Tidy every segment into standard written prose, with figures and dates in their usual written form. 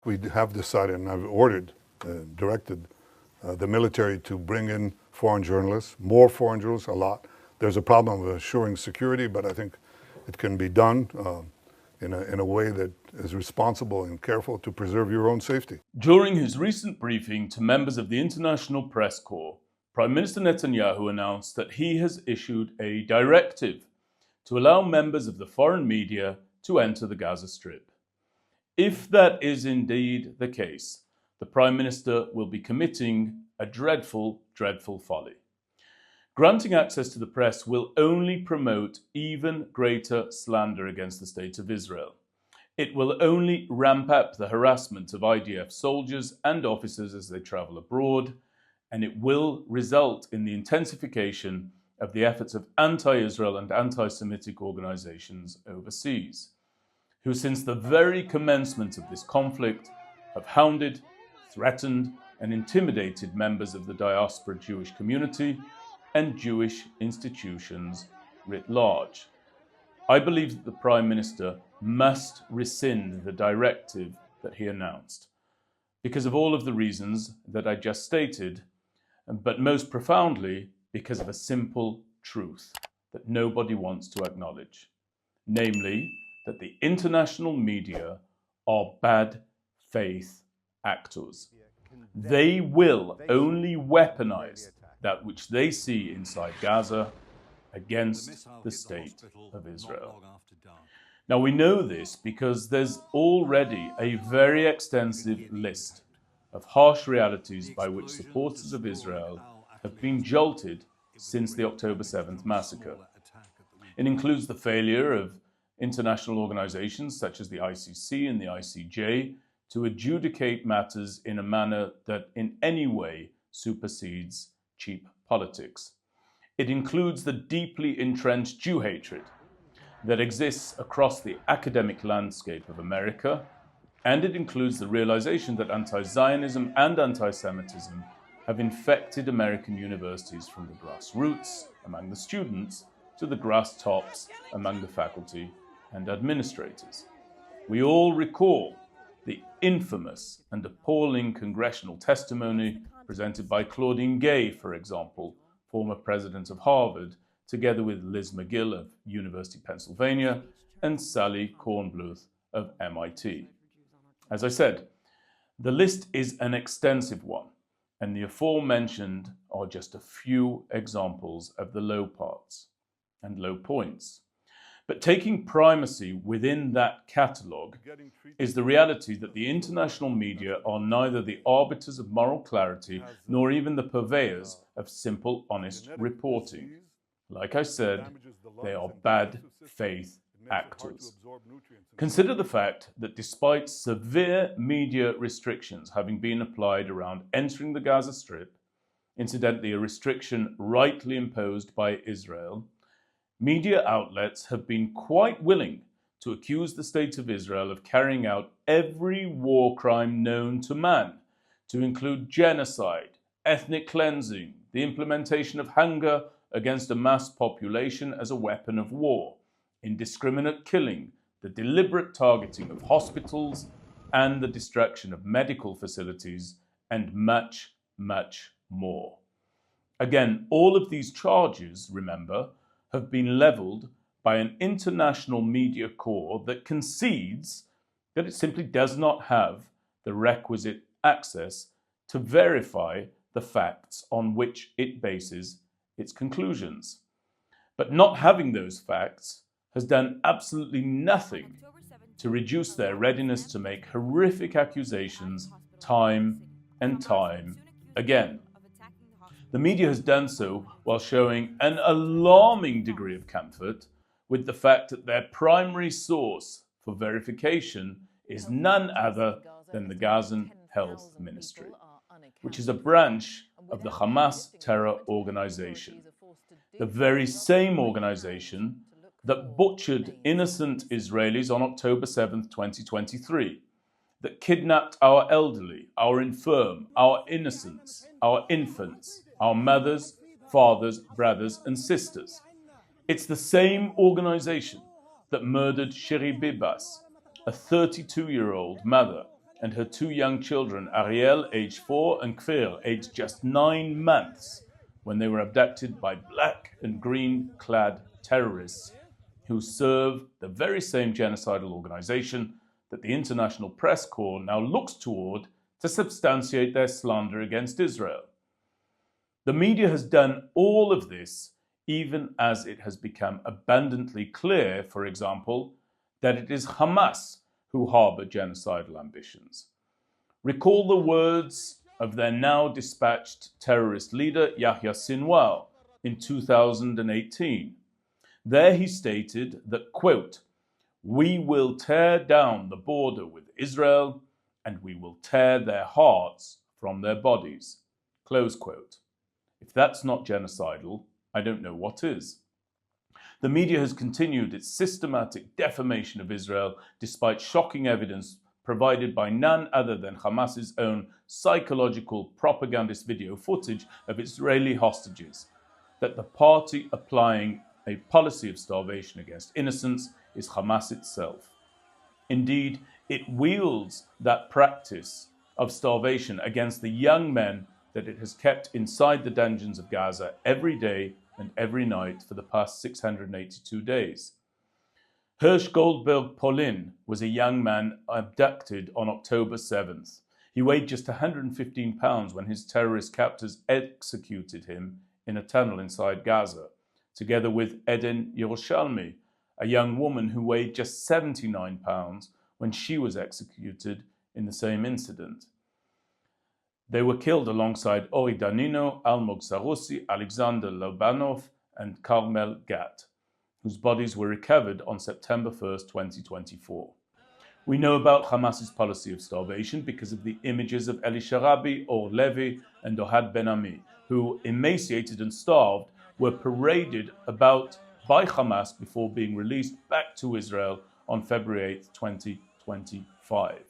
We have decided, and I've ordered, directed the military to bring in foreign journalists, more foreign journalists, a lot. There's a problem of assuring security, but I think it can be done in a way that is responsible and careful to preserve your own safety. During his recent briefing to members of the International Press Corps, Prime Minister Netanyahu announced that he has issued a directive to allow members of the foreign media to enter the Gaza Strip. If that is indeed the case, the Prime Minister will be committing a dreadful, dreadful folly. Granting access to the press will only promote even greater slander against the State of Israel. It will only ramp up the harassment of IDF soldiers and officers as they travel abroad, and it will result in the intensification of the efforts of anti-Israel and anti-Semitic organizations overseas, who since the very commencement of this conflict have hounded, threatened, and intimidated members of the diaspora Jewish community and Jewish institutions writ large. I believe that the Prime Minister must rescind the directive that he announced, because of all of the reasons that I just stated, but most profoundly because of a simple truth that nobody wants to acknowledge, namely that the international media are bad faith actors. They will only weaponize that which they see inside Gaza against the state of Israel. Now we know this because there's already a very extensive list of harsh realities by which supporters of Israel have been jolted since the October 7th massacre. It includes the failure of international organizations such as the ICC and the ICJ to adjudicate matters in a manner that in any way supersedes cheap politics. It includes the deeply entrenched Jew hatred that exists across the academic landscape of America, and it includes the realization that anti-Zionism and anti-Semitism have infected American universities from the grassroots among the students to the grass tops among the faculty and administrators. We all recall the infamous and appalling congressional testimony presented by Claudine Gay, for example, former president of Harvard, together with Liz McGill of University of Pennsylvania and Sally Kornbluth of MIT. As I said, the list is an extensive one, and the aforementioned are just a few examples of the low parts and low points. But taking primacy within that catalogue is the reality that the international media are neither the arbiters of moral clarity nor even the purveyors of simple, honest reporting. Like I said, they are bad faith actors. Consider the fact that despite severe media restrictions having been applied around entering the Gaza Strip, incidentally a restriction rightly imposed by Israel, media outlets have been quite willing to accuse the State of Israel of carrying out every war crime known to man, to include genocide, ethnic cleansing, the implementation of hunger against a mass population as a weapon of war, indiscriminate killing, the deliberate targeting of hospitals, and the destruction of medical facilities, and much, much more. Again, all of these charges, remember, have been levelled by an international media corps that concedes that it simply does not have the requisite access to verify the facts on which it bases its conclusions. But not having those facts has done absolutely nothing to reduce their readiness to make horrific accusations time and time again. The media has done so while showing an alarming degree of comfort with the fact that their primary source for verification is none other than the Gaza Health Ministry, which is a branch of the Hamas terror organization, the very same organization that butchered innocent Israelis on October 7th, 2023, that kidnapped our elderly, our infirm, our innocents, our infants, our mothers, fathers, brothers, and sisters. It's the same organization that murdered Shiri Bibas, a 32-year-old mother and her two young children, Ariel, aged 4, and Kfir, aged just 9 months, when they were abducted by black and green-clad terrorists who serve the very same genocidal organization that the International Press Corps now looks toward to substantiate their slander against Israel. The media has done all of this even as it has become abundantly clear, for example, that it is Hamas who harbor genocidal ambitions. Recall the words of their now dispatched terrorist leader Yahya Sinwar in 2018. There he stated that, quote, "We will tear down the border with Israel and we will tear their hearts from their bodies," close quote. If that's not genocidal, I don't know what is. The media has continued its systematic defamation of Israel despite shocking evidence provided by none other than Hamas's own psychological propagandist video footage of Israeli hostages, that the party applying a policy of starvation against innocents is Hamas itself. Indeed, it wields that practice of starvation against the young men that it has kept inside the dungeons of Gaza every day and every night for the past 682 days. Hirsch Goldberg Polin was a young man abducted on October 7th. He weighed just 115 pounds when his terrorist captors executed him in a tunnel inside Gaza, together with Eden Yerushalmi, a young woman who weighed just 79 pounds when she was executed in the same incident. They were killed alongside Ori Danino, Almog Sarusi, Alexander Lobanov, and Carmel Gat, whose bodies were recovered on September 1st, 2024. We know about Hamas's policy of starvation because of the images of Eli Sharabi, Or Levi, and Ohad Ben-Ami, who, emaciated and starved, were paraded about by Hamas before being released back to Israel on February 8th, 2025.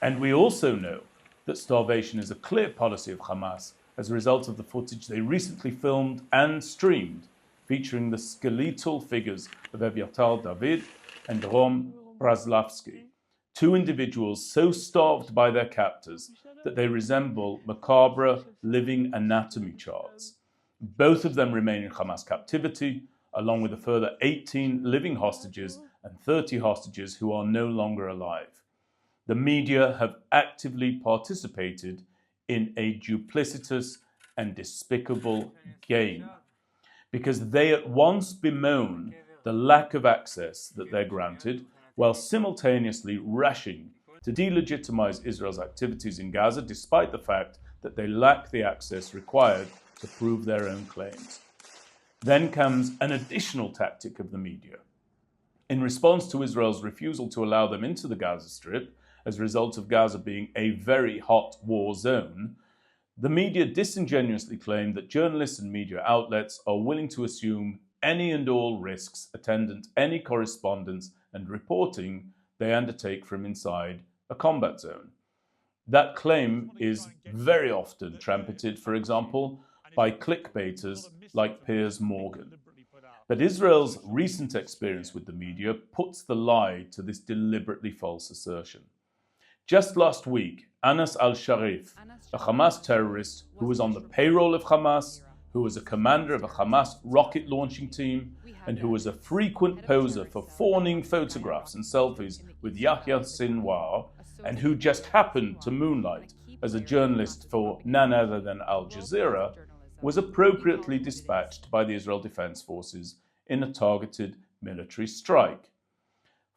And we also know that starvation is a clear policy of Hamas as a result of the footage they recently filmed and streamed, featuring the skeletal figures of Eviatar David and Rom Brazlavsky, two individuals so starved by their captors that they resemble macabre living anatomy charts. Both of them remain in Hamas captivity, along with a further 18 living hostages and 30 hostages who are no longer alive. The media have actively participated in a duplicitous and despicable game, because they at once bemoan the lack of access that they're granted, while simultaneously rushing to delegitimize Israel's activities in Gaza, despite the fact that they lack the access required to prove their own claims. Then comes an additional tactic of the media. In response to Israel's refusal to allow them into the Gaza Strip, as a result of Gaza being a very hot war zone, the media disingenuously claim that journalists and media outlets are willing to assume any and all risks attendant any correspondence and reporting they undertake from inside a combat zone. That claim is very often trumpeted, for example, by clickbaiters like Piers Morgan. But Israel's recent experience with the media puts the lie to this deliberately false assertion. Just last week, Anas Al-Sharif, a Hamas terrorist who was on the payroll of Hamas, who was a commander of a Hamas rocket launching team, and who was a frequent poser for fawning photographs and selfies with Yahya Sinwar, and who just happened to moonlight as a journalist for none other than Al Jazeera, was appropriately dispatched by the Israel Defense Forces in a targeted military strike.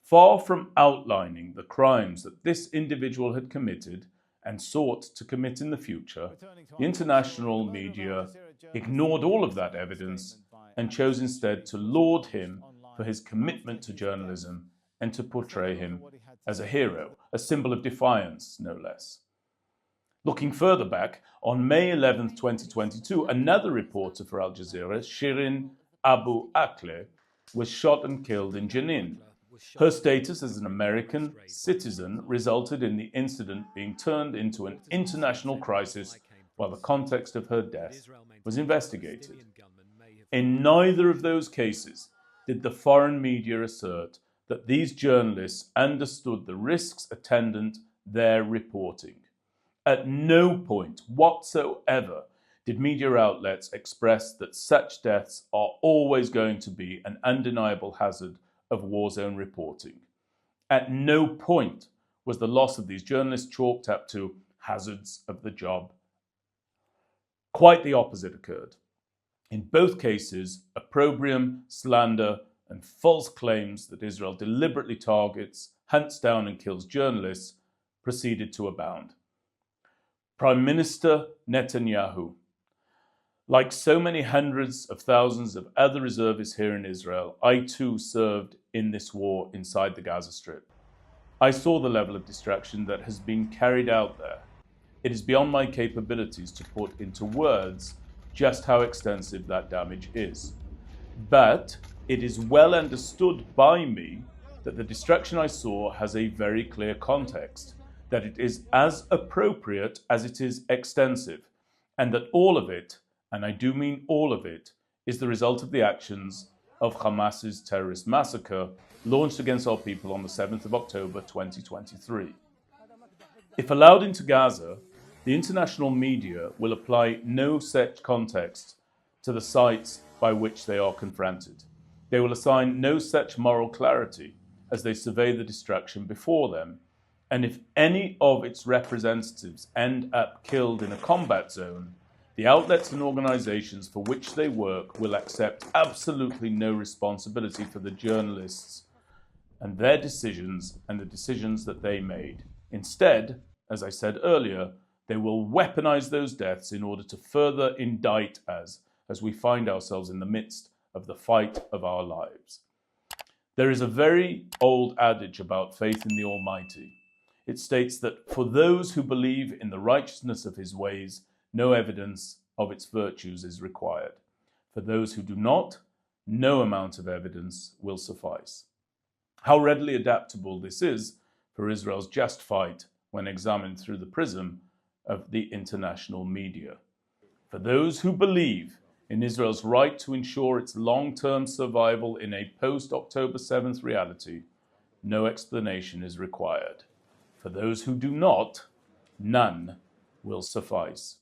Far from outlining the crimes that this individual had committed and sought to commit in the future, the international media ignored all of that evidence and chose instead to laud him for his commitment to journalism and to portray him as a hero, a symbol of defiance, no less. Looking further back, on May 11, 2022, another reporter for Al Jazeera, Shirin Abu Akleh, was shot and killed in Jenin. Her status as an American citizen resulted in the incident being turned into an international crisis while the context of her death was investigated. In neither of those cases did the foreign media assert that these journalists understood the risks attendant their reporting. At no point whatsoever did media outlets express that such deaths are always going to be an undeniable hazard of war zone reporting. At no point was the loss of these journalists chalked up to hazards of the job. Quite the opposite occurred. In both cases, opprobrium, slander, and false claims that Israel deliberately targets, hunts down, and kills journalists proceeded to abound. Prime Minister Netanyahu, like so many hundreds of thousands of other reservists here in Israel, I too served in this war inside the Gaza Strip. I saw the level of destruction that has been carried out there. It is beyond my capabilities to put into words just how extensive that damage is. But it is well understood by me that the destruction I saw has a very clear context, that it is as appropriate as it is extensive, and that all of it, and I do mean all of it, is the result of the actions of Hamas's terrorist massacre launched against our people on the 7th of October 2023. If allowed into Gaza, the international media will apply no such context to the sites by which they are confronted. They will assign no such moral clarity as they survey the destruction before them, and if any of its representatives end up killed in a combat zone, the outlets and organizations for which they work will accept absolutely no responsibility for the journalists and their decisions and the decisions that they made. Instead, as I said earlier, they will weaponize those deaths in order to further indict us as we find ourselves in the midst of the fight of our lives. There is a very old adage about faith in the Almighty. It states that for those who believe in the righteousness of his ways, no evidence of its virtues is required. For those who do not, no amount of evidence will suffice. How readily adaptable this is for Israel's just fight when examined through the prism of the international media. For those who believe in Israel's right to ensure its long-term survival in a post-October 7th reality, no explanation is required. For those who do not, none will suffice.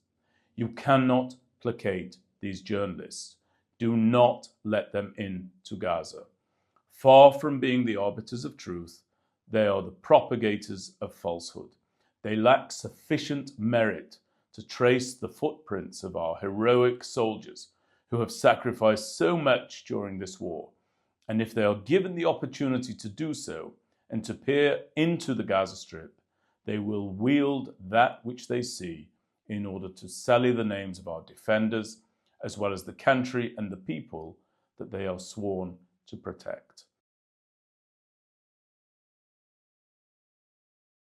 You cannot placate these journalists. Do not let them into Gaza. Far from being the arbiters of truth, they are the propagators of falsehood. They lack sufficient merit to trace the footprints of our heroic soldiers who have sacrificed so much during this war. And if they are given the opportunity to do so and to peer into the Gaza Strip, they will wield that which they see in order to sully the names of our defenders, as well as the country and the people that they are sworn to protect.